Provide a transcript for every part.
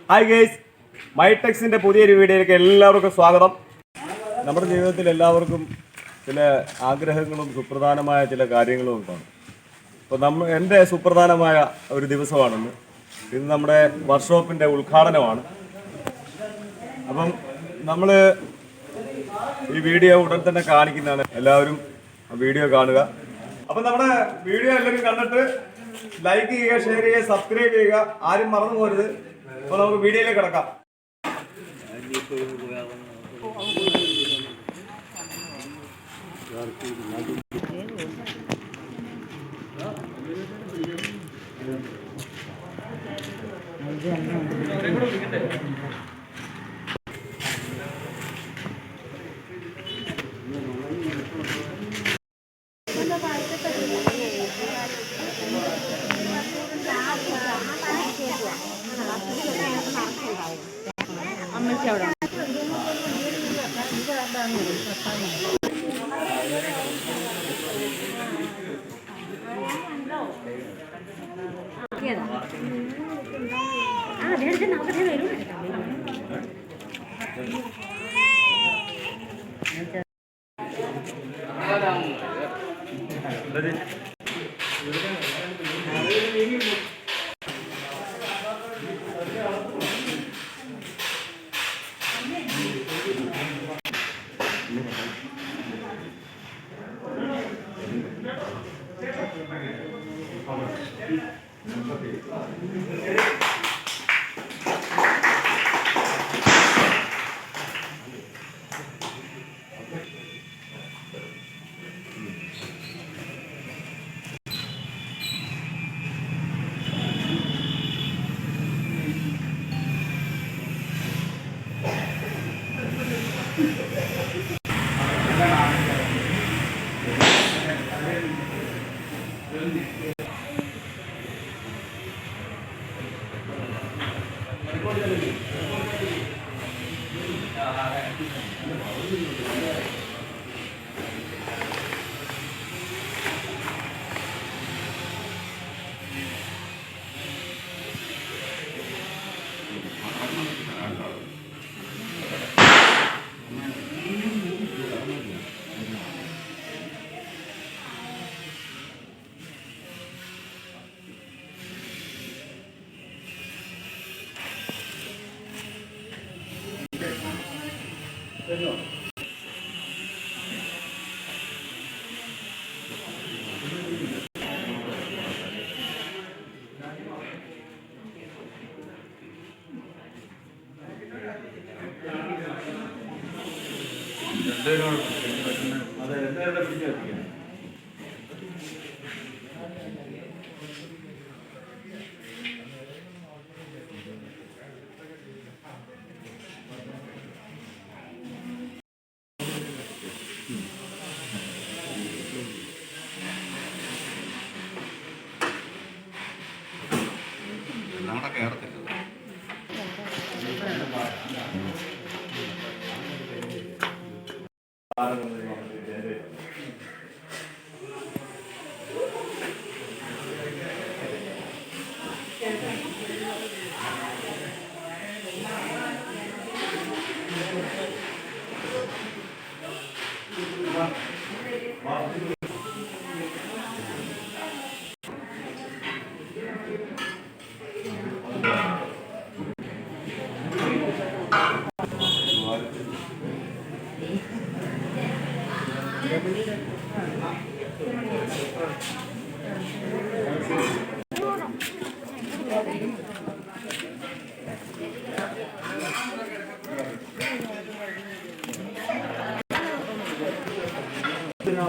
Hi guys, മൈടെക്സിൻ്റെ പുതിയൊരു വീഡിയോയിലേക്ക് എല്ലാവർക്കും സ്വാഗതം. നമ്മുടെ ജീവിതത്തിൽ എല്ലാവർക്കും ചില ആഗ്രഹങ്ങളും സുപ്രധാനമായ ചില കാര്യങ്ങളും ഉണ്ടാകും. അപ്പോൾ എൻ്റെ സുപ്രധാനമായ ഒരു ദിവസമാണെന്ന്. ഇന്ന് നമ്മുടെ വർക്ക്ഷോപ്പിൻ്റെ ഉദ്ഘാടനമാണ്. അപ്പം നമ്മൾ ഈ വീഡിയോ ഉടൻ തന്നെ കാണിക്കുന്നതാണ്. എല്ലാവരും വീഡിയോ കാണുക. അപ്പം നമ്മുടെ വീഡിയോ എല്ലാവരും കണ്ടിട്ട് ലൈക്ക് ചെയ്യുക, ഷെയർ ചെയ്യുക, സബ്സ്ക്രൈബ് ചെയ്യുക. ആരും മറന്നു പോരുത്. അപ്പോൾ നമുക്ക് വീഡിയോയിലേക്ക് കിടക്കാം. അമ്മച്ചി അവിടെ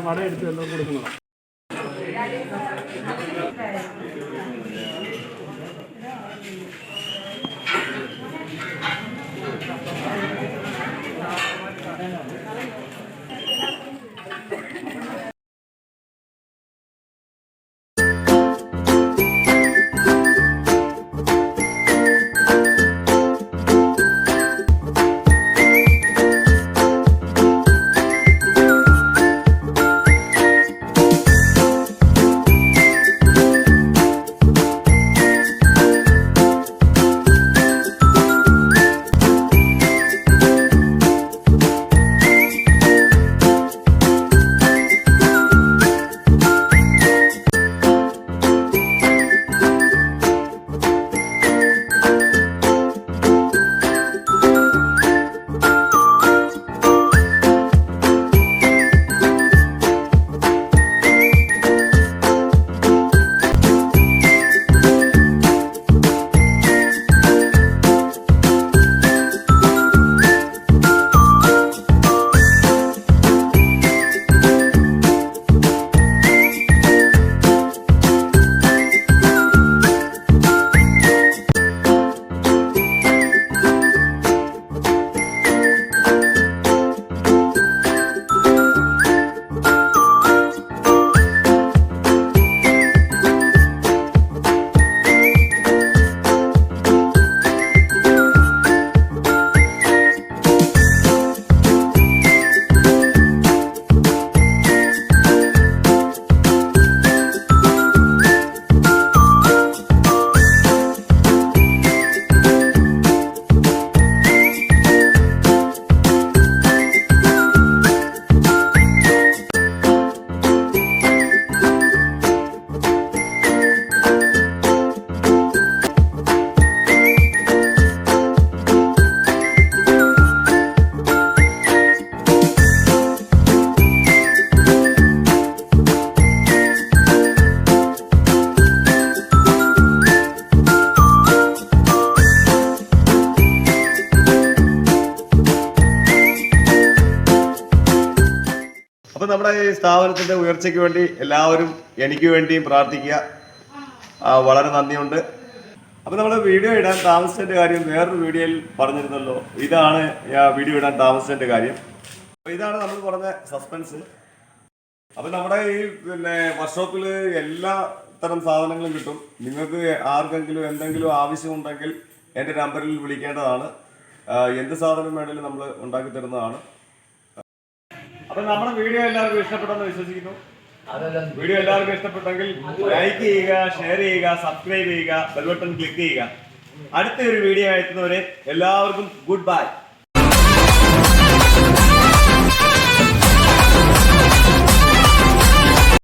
വട എടുത്ത് എല്ലാം കൊടുക്കണം. അപ്പോൾ നമ്മുടെ ഈ സ്ഥാപനത്തിൻ്റെ ഉയർച്ചയ്ക്ക് വേണ്ടി എല്ലാവരും എനിക്ക് വേണ്ടിയും പ്രാർത്ഥിക്കുക. വളരെ നന്ദിയുണ്ട്. അപ്പോൾ നമ്മൾ വീഡിയോ ഇടാൻ താമസിച്ചതിൻ്റെ കാര്യം വേറൊരു വീഡിയോയിൽ പറഞ്ഞിരുന്നല്ലോ. ഇതാണ് വീഡിയോ ഇടാൻ താമസിച്ചതിൻ്റെ കാര്യം. അപ്പോൾ ഇതാണ് നമ്മൾ പറഞ്ഞ സസ്പെൻസ്. അപ്പോൾ നമ്മുടെ ഈ വർക്ക്ഷോപ്പിൽ എല്ലാ തരം സാധനങ്ങളും കിട്ടും. നിങ്ങൾക്ക് ആർക്കെങ്കിലും എന്തെങ്കിലും ആവശ്യമുണ്ടെങ്കിൽ എൻ്റെ നമ്പറിൽ വിളിക്കേണ്ടതാണ്. എന്ത് സാധനം വേണമെങ്കിലും നമ്മൾ ഉണ്ടാക്കി തരുന്നതാണ്. അപ്പോൾ നമ്മുടെ വീഡിയോ എല്ലാവർക്കും ഇഷ്ടപ്പെട്ടെന്ന് വിശ്വസിക്കുന്നു. വീഡിയോ എല്ലാവർക്കും ഇഷ്ടപ്പെട്ടെങ്കിൽ ലൈക്ക് ചെയ്യുക, ഷെയർ ചെയ്യുക, സബ്സ്ക്രൈബ് ചെയ്യുക, ബെൽ ബട്ടൺ ക്ലിക്ക് ചെയ്യുക. അടുത്ത ഒരു വീഡിയോ എത്തുന്നവരെ എല്ലാവർക്കും ഗുഡ് ബൈ.